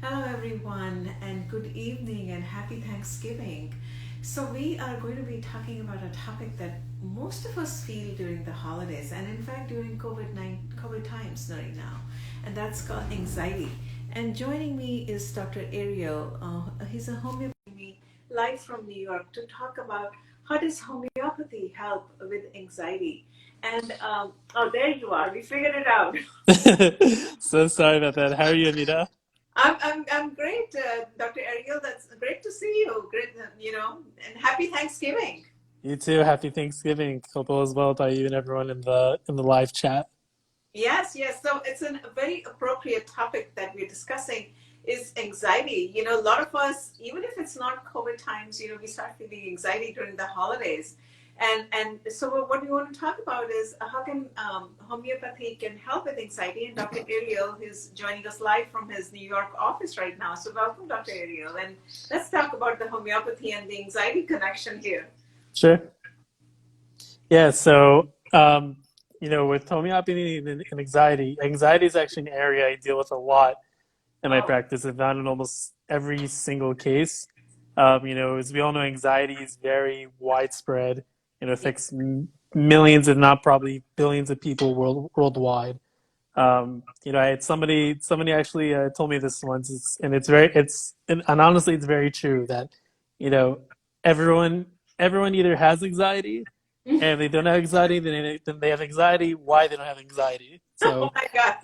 Hello, everyone, and good evening and happy Thanksgiving. So, we are going to be talking about a topic that most of us feel during the holidays, and in fact, during COVID times right now, and that's called anxiety. And joining me is Dr. Ariel. He's a homeopathy live from New York to talk about how does homeopathy help with anxiety. And oh, there you are. We figured it out. So sorry about that. How are you, Anita? I'm great, Dr. Ariel. That's great to see you. Great, and happy Thanksgiving. You too. Happy Thanksgiving. Hope all is well by you and everyone in the live chat. Yes, yes. So it's a very appropriate topic that we're discussing is anxiety. A lot of us, even if it's not COVID times, we start feeling anxiety during the holidays. And so what we want to talk about is how can homeopathy can help with anxiety. And Dr. Ariel is joining us live from his New York office right now. So welcome, Dr. Ariel. And let's talk about the homeopathy and the anxiety connection here. Sure. Yeah. With homeopathy and anxiety is actually an area I deal with a lot in my Oh, practice. I've found in almost every single case. As we all know, anxiety is very widespread. It yeah. affects millions, if not probably billions of people worldwide. I had somebody actually told me this once, and honestly, it's very true that, you know, everyone everyone either has anxiety, and they don't have anxiety, then they have anxiety. Why they don't have anxiety? Oh So, my God.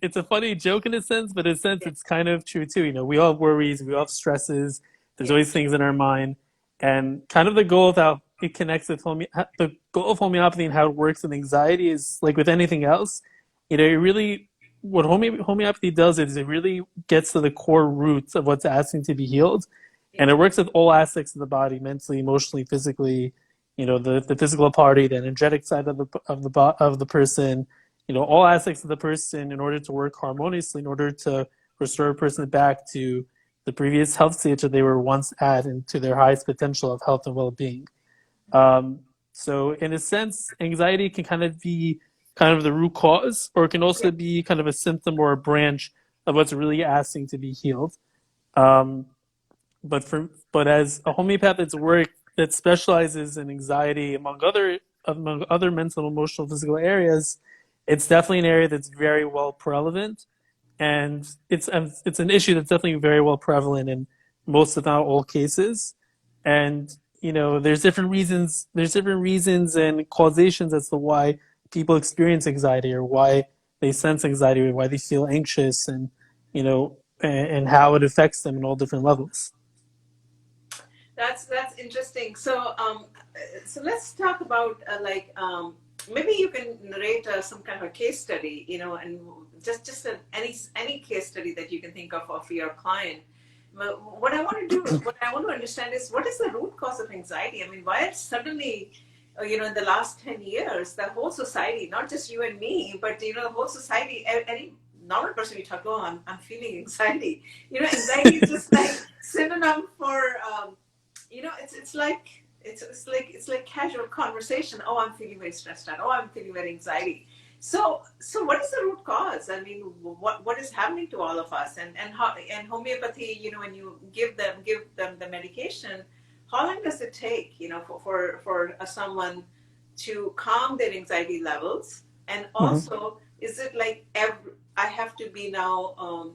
it's a funny joke in a sense, but in a sense, Yeah, it's kind of true too. We all have worries, we all have stresses. There's yeah, always things in our mind, and kind of the goal of how it connects with the goal of homeopathy and how it works with anxiety is like with anything else. It really what homeopathy does is it really gets to the core roots of what's asking to be healed, yeah. and it works with all aspects of the body, mentally, emotionally, physically. The physical party, the energetic side of the person. All aspects of the person in order to work harmoniously, in order to restore a person back to the previous health stage that they were once at and to their highest potential of health and well-being. Um, so in a sense, anxiety can kind of be kind of the root cause, or it can Yeah. also be kind of a symptom or a branch of what's really asking to be healed. Um, but as a homeopath that's work that specializes in anxiety among other mental, emotional, physical areas, it's definitely an area that's very well prevalent, and it's an issue that's definitely very well prevalent in most, if not all, cases. And there's different reasons and causations as to why people experience anxiety, or why they sense anxiety, or why they feel anxious, and how it affects them in all different levels. That's interesting. So let's talk about maybe you can narrate some kind of a case study, and any case study that you can think of your client. But what I want to understand is what is the root cause of anxiety? I mean, why suddenly, in the last 10 years, the whole society, not just you and me, but the whole society, any normal person we talk, oh, I'm feeling anxiety. Anxiety is just like synonym for it's like casual conversation. Oh, I'm feeling very stressed out. Oh, I'm feeling very anxiety. So what is the root cause? I mean, what is happening to all of us? And homeopathy, when you give them the medication, how long does it take, for someone to calm their anxiety levels? And Mhm. also, is it like I have to be now,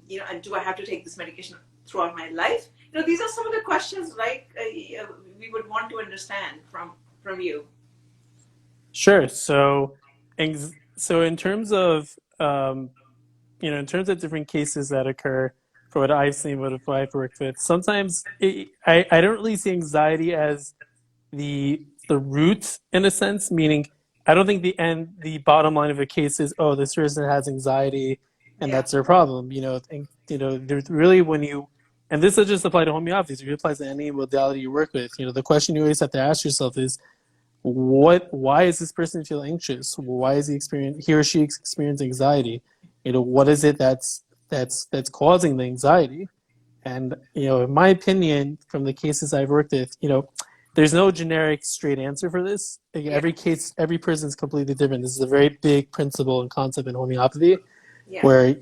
and do I have to take this medication throughout my life? These are some of the questions, like we would want to understand from you. Sure. So in terms of different cases that occur, for what I've seen, what I've worked with, sometimes I don't really see anxiety as the root in a sense. Meaning, I don't think the bottom line of a case is, oh, this person has anxiety and Yeah. that's their problem. There's really, and this doesn't just apply to homeopathy. It applies to any modality you work with. The question you always have to ask yourself is, why is this person feel anxious? Why is he or she experience anxiety? What is it that's causing the anxiety? And in my opinion, from the cases I've worked with, there's no generic straight answer for this. Like, Yeah. every person is completely different. This is a very big principle and concept in homeopathy, Yeah. where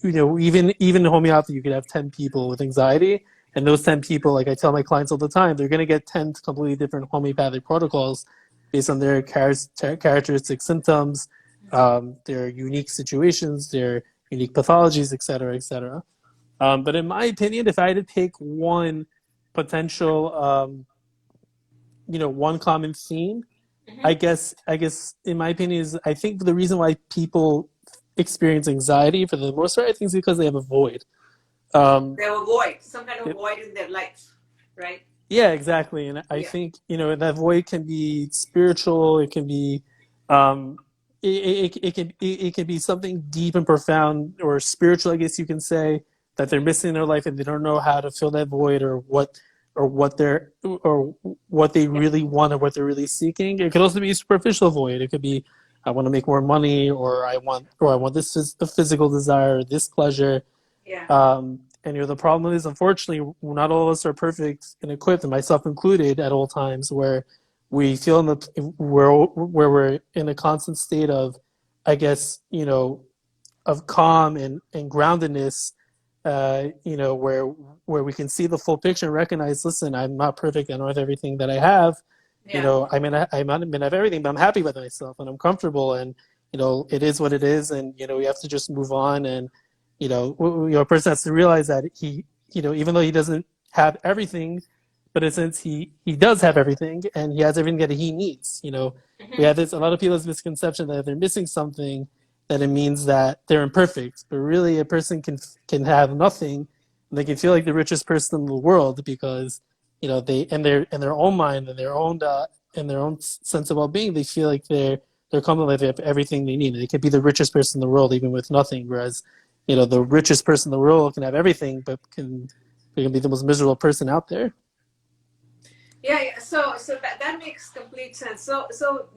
even in homeopathy, you could have 10 people with anxiety, and those 10 people, like I tell my clients all the time, they're going to get 10 completely different homeopathic protocols based on their characteristic symptoms, their unique situations, their unique pathologies, et cetera, et cetera. But in my opinion, if I had to pick one potential, one common theme, I guess in my opinion is, I think the reason why people experience anxiety for the most part, I think is because they have a void. They have a void, some kind of void in their life, right? Yeah, exactly. And I think, that void can be spiritual. It can be, it can be something deep and profound or spiritual, I guess you can say, that they're missing in their life, and they don't know how to fill that void, or what they really want, or what they're really seeking. It could also be a superficial void. It could be, I want to make more money, or I want this physical desire, this pleasure. Yeah. And the problem is, unfortunately, not all of us are perfect and equipped, and myself included, at all times, where we feel where we're in a constant state of, I guess, of calm and groundedness, where we can see the full picture and recognize, listen, I'm not perfect. I don't have everything that I have. Yeah. I mean, I might not have everything, but I'm happy with myself, and I'm comfortable, and it is what it is, and we have to just move on. And a person has to realize that he, even though he doesn't have everything, but since he does have everything, and he has everything that he needs. We have a lot of people have this misconception that if they're missing something, that it means that they're imperfect. But really, a person can have nothing, and they can feel like the richest person in the world, because they, in their own mind, and their own sense of well-being, they feel like they're confident, they have everything they need. They could be the richest person in the world even with nothing, whereas the richest person in the world can have everything, but can be the most miserable person out there. Yeah. So that makes complete sense. So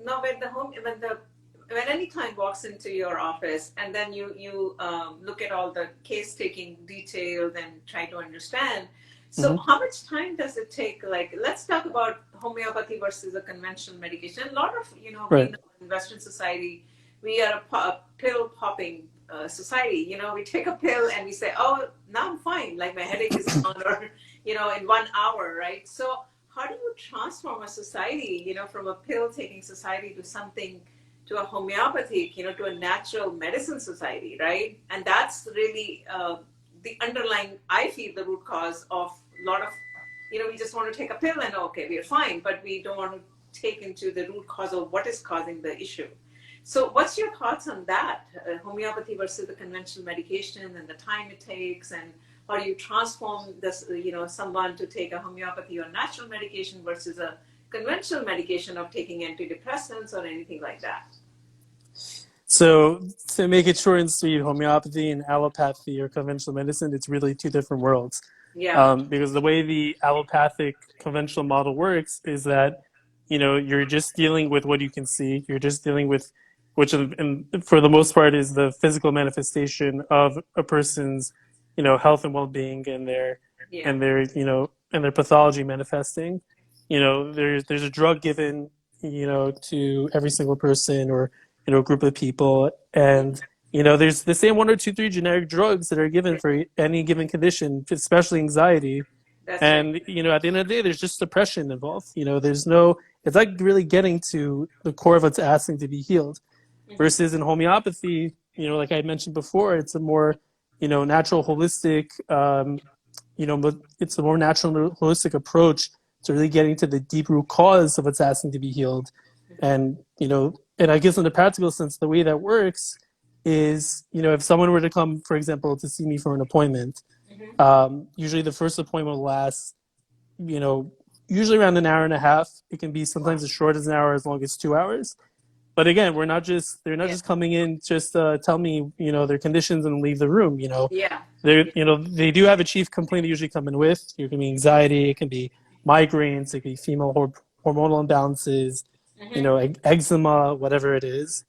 now when any client walks into your office, and then you look at all the case taking details and try to understand. So how much time does it take? Like, let's talk about homeopathy versus a conventional medication. A lot of Right. we know in Western society, we are a pill popping society. We take a pill and we say, oh, now I'm fine, like my headache is gone, or in 1 hour, right? So how do you transform a society, from a pill taking society to something, to a homeopathic, to a natural medicine society, right? And that's really the underlying, I feel, the root cause of a lot of, we just want to take a pill and okay, we're fine, but we don't want to take into the root cause of what is causing the issue. So what's your thoughts on that, homeopathy versus the conventional medication, and the time it takes, and how do you transform this, someone to take a homeopathy or natural medication versus a conventional medication of taking antidepressants or anything like that? So to make it short and sweet, homeopathy and allopathy or conventional medicine, it's really two different worlds. Yeah. Because the way the allopathic conventional model works is that, you're just dealing with what you can see. You're just dealing with, which and for the most part is the physical manifestation of a person's, health and well-being, and their and their pathology manifesting. There's a drug given, to every single person, or a group of people, and there's the same one or two, three generic drugs that are given for any given condition, especially anxiety. That's And right. at the end of the day, there's just depression involved. There's no, it's like really getting to the core of what's asking to be healed. Versus in homeopathy, like I mentioned before, it's a more natural, holistic, it's a more natural, holistic approach to really getting to the deep root cause of what's asking to be healed. And and I guess in the practical sense, the way that works is, if someone were to come, for example, to see me for an appointment, usually the first appointment will last, usually around an hour and a half. It can be sometimes as short as an hour, as long as 2 hours. But again, they're not just coming in just tell me, their conditions and leave the room. Yeah. They do have a chief complaint they usually come in with. It can be anxiety, it can be migraines, it can be female hormonal imbalances, eczema, whatever it is.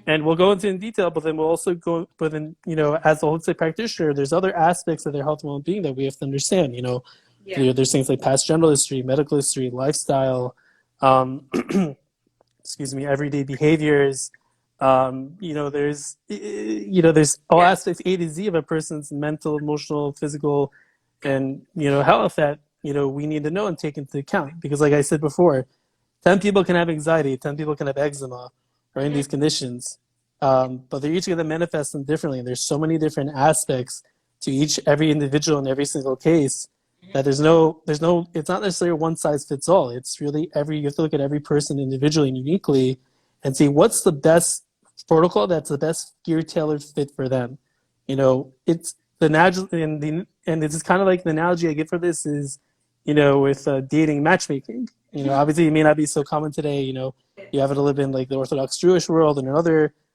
And we'll go into in detail, but then we'll also go, but then, as a holistic practitioner, there's other aspects of their health and well-being that we have to understand. There's things like past general history, medical history, lifestyle, excuse me, everyday behaviors, There's all Yeah. aspects A to Z of a person's mental, emotional, physical, and health that we need to know and take into account. Because, like I said before, 10 people can have anxiety, 10 people can have eczema, or in Mhm. these conditions, but they're each going to manifest them differently. And there's so many different aspects to every individual in every single case that it's not necessarily one size fits all. It's really you have to look at every person individually and uniquely and see what's the best protocol that's the best gear tailored fit for them. It's the natural, and this is kind of like the analogy I give for this is, with dating matchmaking. Obviously it may not be so common today. You have it a little bit in like the Orthodox Jewish world and in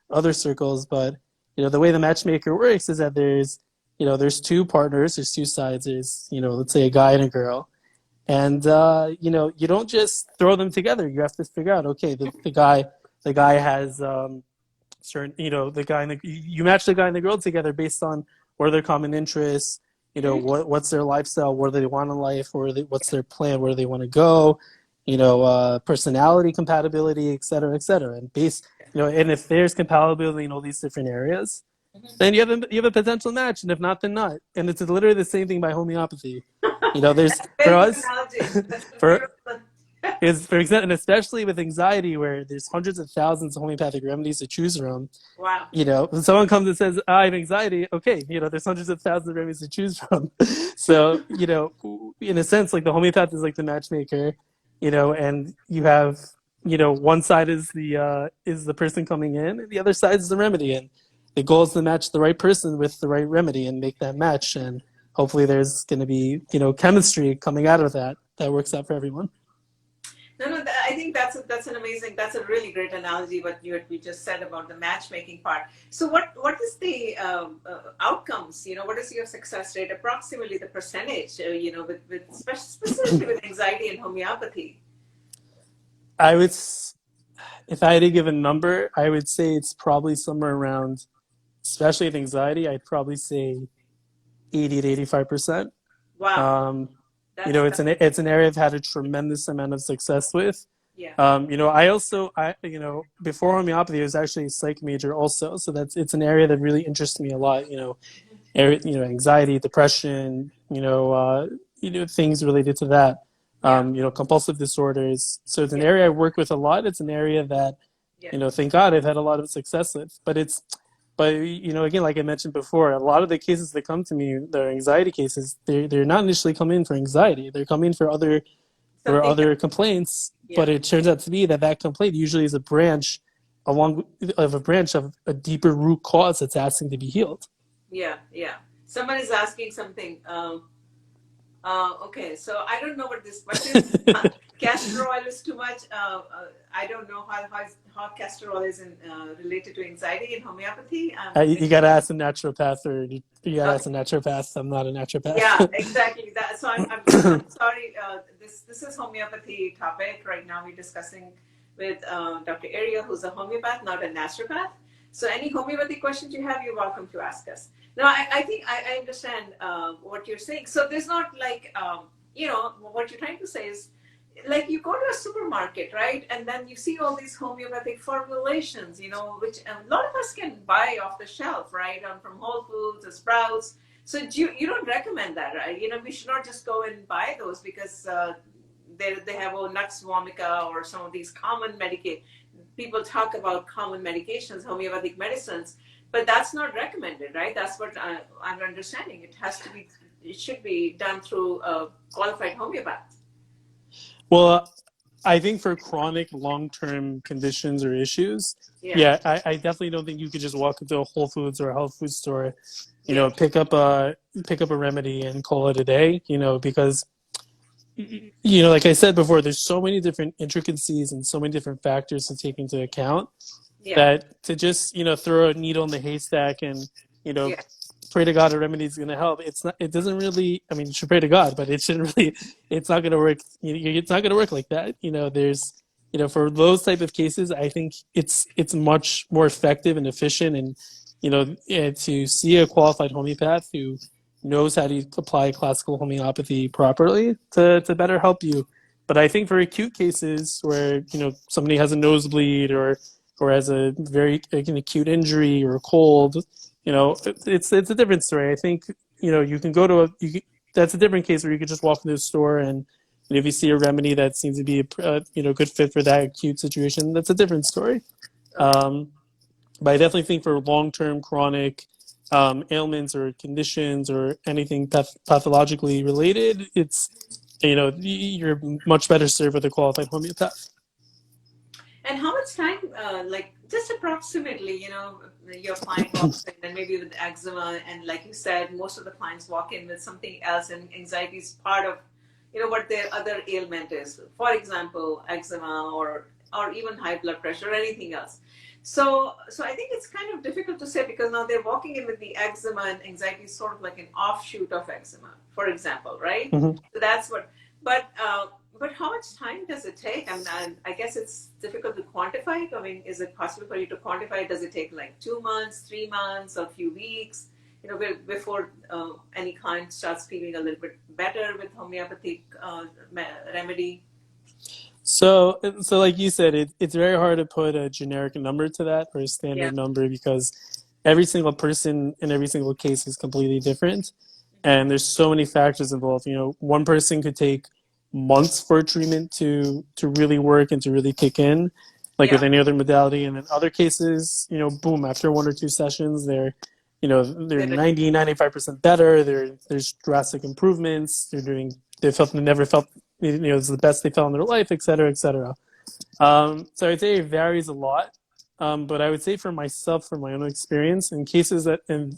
other circles, but the way the matchmaker works is that there's two partners, there's two sides. There's let's say a guy and a girl, and you don't just throw them together. You have to figure out, okay, the guy has certain, the guy and you match the guy and the girl together based on what are their common interests, what's their lifestyle, what do they want in life, what's their plan, where do they want to go, personality compatibility, et cetera, and and if there's compatibility in all these different areas, then you have a potential match, and if not, then not. And it's literally the same thing by homeopathy. There's for Very good us, analogy. That's a for beautiful. is for example, and especially with anxiety, where there's hundreds of thousands of homeopathic remedies to choose from. Wow. When someone comes and says, I have anxiety, okay, there's hundreds of thousands of remedies to choose from. So, in a sense, like the homeopath is like the matchmaker, and you have, one side is the person coming in, and the other side is the remedy. And the goal is to match the right person with the right remedy and make that match. And hopefully there's going to be, chemistry coming out of that works out for everyone. No. I think that's a really great analogy. What we just said about the matchmaking part. So, what is the outcomes? What is your success rate? Approximately the percentage. Specifically with anxiety and homeopathy. If I had to give a number, I would say it's probably somewhere around, especially with anxiety, I'd probably say 80 to 85%. Wow. It's an area I've had a tremendous amount of success with. Yeah. Before homeopathy, I was actually a psych major also, so it's an area that really interests me a lot. Anxiety, depression, things related to that. Compulsive disorders. So it's an area I work with a lot. It's an area that, thank God I've had a lot of success with. But again, like I mentioned before, a lot of the cases that come to me, they're anxiety cases. They're not initially coming in for anxiety. They're coming for other complaints. Yeah. But it turns out to be that complaint usually is a branch of a deeper root cause that's asking to be healed. Yeah. Someone is asking something. Okay, so I don't know what this is. Castor oil is too much. I don't know how castor oil is related to anxiety in homeopathy. You got to ask a naturopath, or you got to ask a naturopath. I'm not a naturopath. Yeah, exactly. So I'm sorry. This is homeopathy topic right now. We're discussing with Dr. Ariel, who's a homeopath, not a naturopath. So any homeopathy questions you have, you're welcome to ask us. Now, I think I understand what you're saying. So there's not like, what you're trying to say is, like you go to a supermarket, right? And then you see all these homeopathic formulations, which a lot of us can buy off the shelf, right? From Whole Foods or Sprouts. So you don't recommend that, right? We should not just go and buy those because they have Nux vomica or some of these common medications. People talk about common medications, homeopathic medicines, but that's not recommended, right? That's what I'm understanding. It should be done through a qualified homeopath. Well, I think for chronic long-term conditions or issues, I definitely don't think you could just walk into a Whole Foods or a health food store, pick up a remedy and call it a day, because like I said before, there's so many different intricacies and so many different factors to take into account that to just, throw a needle in the haystack and, pray to God a remedy is going to help. It doesn't really, I mean, you should pray to God, but it's not going to work. It's not going to work like that. There's, for those type of cases, I think it's much more effective and efficient and, to see a qualified homeopath who knows how to apply classical homeopathy properly to better help you. But I think for acute cases where, somebody has a nosebleed or, or has a very like, an acute injury or a cold, it's a different story. I think you can go to that's a different case where you could just walk into a store and if you see a remedy that seems to be a good fit for that acute situation, that's a different story. Okay. But I definitely think for long-term chronic ailments or conditions or anything pathologically related, you're much better served with a qualified homeopath. And how much time, like just approximately, your client walks in and maybe with eczema, and like you said, most of the clients walk in with something else, and anxiety is part of, what their other ailment is. For example, eczema or even high blood pressure or anything else. So I think it's kind of difficult to say because now they're walking in with the eczema, and anxiety is sort of like an offshoot of eczema, for example, right? Mm-hmm. So that's what. But but how much time does it take? I guess it's difficult to quantify. I mean, is it possible for you to quantify? Does it take like 2 months, 3 months, or a few weeks? Before any client starts feeling a little bit better with homeopathic remedy. So like you said, it's very hard to put a generic number to that or a Yeah. standard number because every single person in every single case is completely different. And there's so many factors involved. One person could take months for a treatment to really work and to really kick in, like Yeah. with any other modality. And in other cases, boom, after 1 or 2 sessions, they're Better. 95% better. There's drastic improvements. They never felt it's the best they felt in their life, et cetera, et cetera. So I'd say it varies a lot. But I would say for myself, from my own experience, in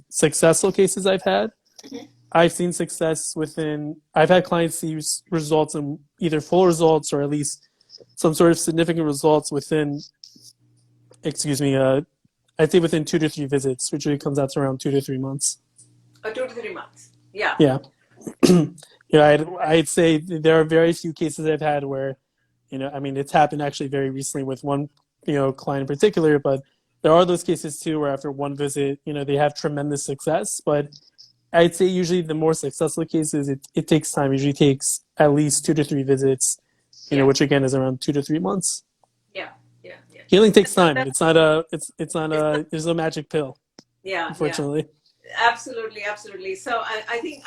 successful cases I've had, I've seen success I've had clients see results in either full results or at least some sort of significant results I'd say within 2 to 3 visits, which really comes out to around 2 to 3 months. 2 to 3 months. Yeah. Yeah. I'd say there are very few cases I've had where, I mean, it's happened actually very recently with one, client in particular, but there are those cases too where after one visit, they have tremendous success. But I'd say usually the more successful cases, it takes time. It usually takes at least 2 to 3 visits, Yeah. which again is around 2 to 3 months. Yeah. Yeah. Yeah. Healing takes So time. There's no magic pill, yeah. Yeah. unfortunately. Absolutely, absolutely. So I think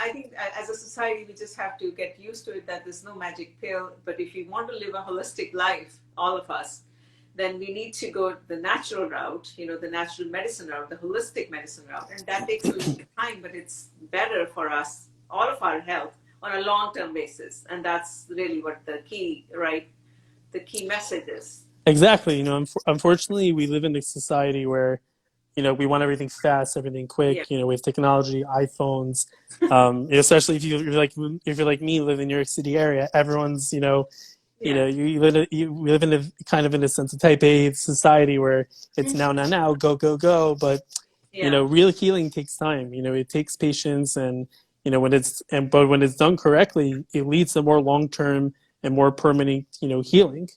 as a society we just have to get used to it that there's no magic pill. But if you want to live a holistic life, all of us, then we need to go the natural route, the natural medicine route, the holistic medicine route, and that takes a little bit of time, but it's better for us, all of our health, on a long-term basis, and that's really what the key, right? The key message is. Exactly. Unfortunately, we live in a society where we want everything fast, everything Yeah. quick. With technology, iPhones, especially if you're like me, live in New York City area. Everyone's Yeah. we live in a kind of in a sense of type A society where it's now, go, go, go. But Yeah. real healing takes time. It takes patience, and but when it's done correctly, it leads to more long term and more permanent healing.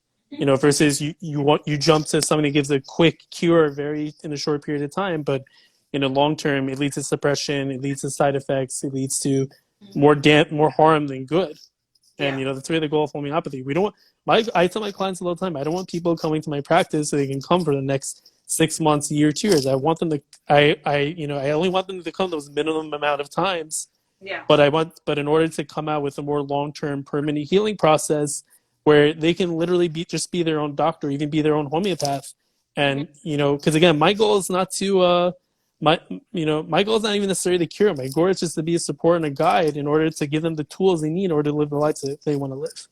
Versus you jump to somebody who gives a quick cure in a short period of time, but in the long term, it leads to suppression, it leads to side effects, it leads to more harm than good. And Yeah. that's really the goal of homeopathy. We don't. I tell my clients all the time, I don't want people coming to my practice so they can come for the next 6 months, a year, 2 years. I want them to. I only want them to come those minimum amount of times. Yeah. But in order to come out with a more long-term, permanent healing process, where they can literally just be their own doctor, even be their own homeopath, and because again, my goal is not to my goal is not even necessarily to cure. My goal is just to be a support and a guide in order to give them the tools they need in order to live the lives that they want to live.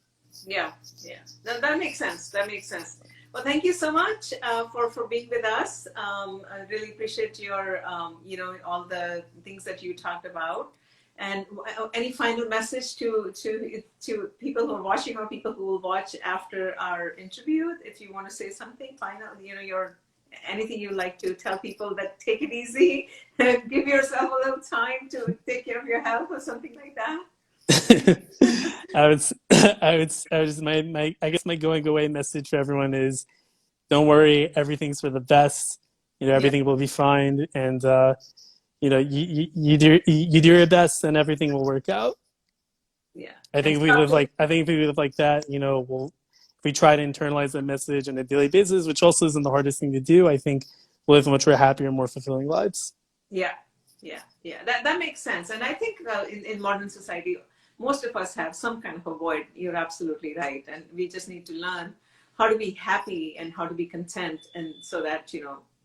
Yeah, yeah. That makes sense. That makes sense. Well, thank you so much for being with us. I really appreciate your, all the things that you talked about. And any final message to people who are watching or people who will watch after our interview? If you want to say something final, anything you'd like to tell people, that take it easy, give yourself a little time to take care of your health or something like that. I guess my going away message for everyone is, don't worry, everything's for the best. Everything will be fine, and you do your best, and everything will work out. Yeah. I think if we live like that, we try to internalize that message on a daily basis, which also isn't the hardest thing to do, I think we'll live much happier, more fulfilling lives. Yeah, yeah. That makes sense. And I think in modern society, most of us have some kind of a void. You're absolutely right. And we just need to learn how to be happy and how to be content, and so that,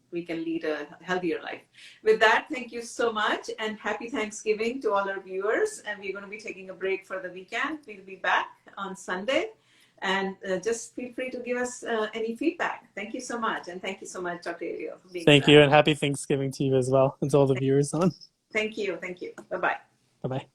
we can lead a healthier life. With that, thank you so much, and happy Thanksgiving to all our viewers. And we're going to be taking a break for the weekend. We'll be back on Sunday. And just feel free to give us any feedback. Thank you so much. And thank you so much, Dr. Ariel, for being with Thank us. you, and happy Thanksgiving to you as well, and to all the viewers on. Thank you. Thank you. Bye-bye. Bye-bye.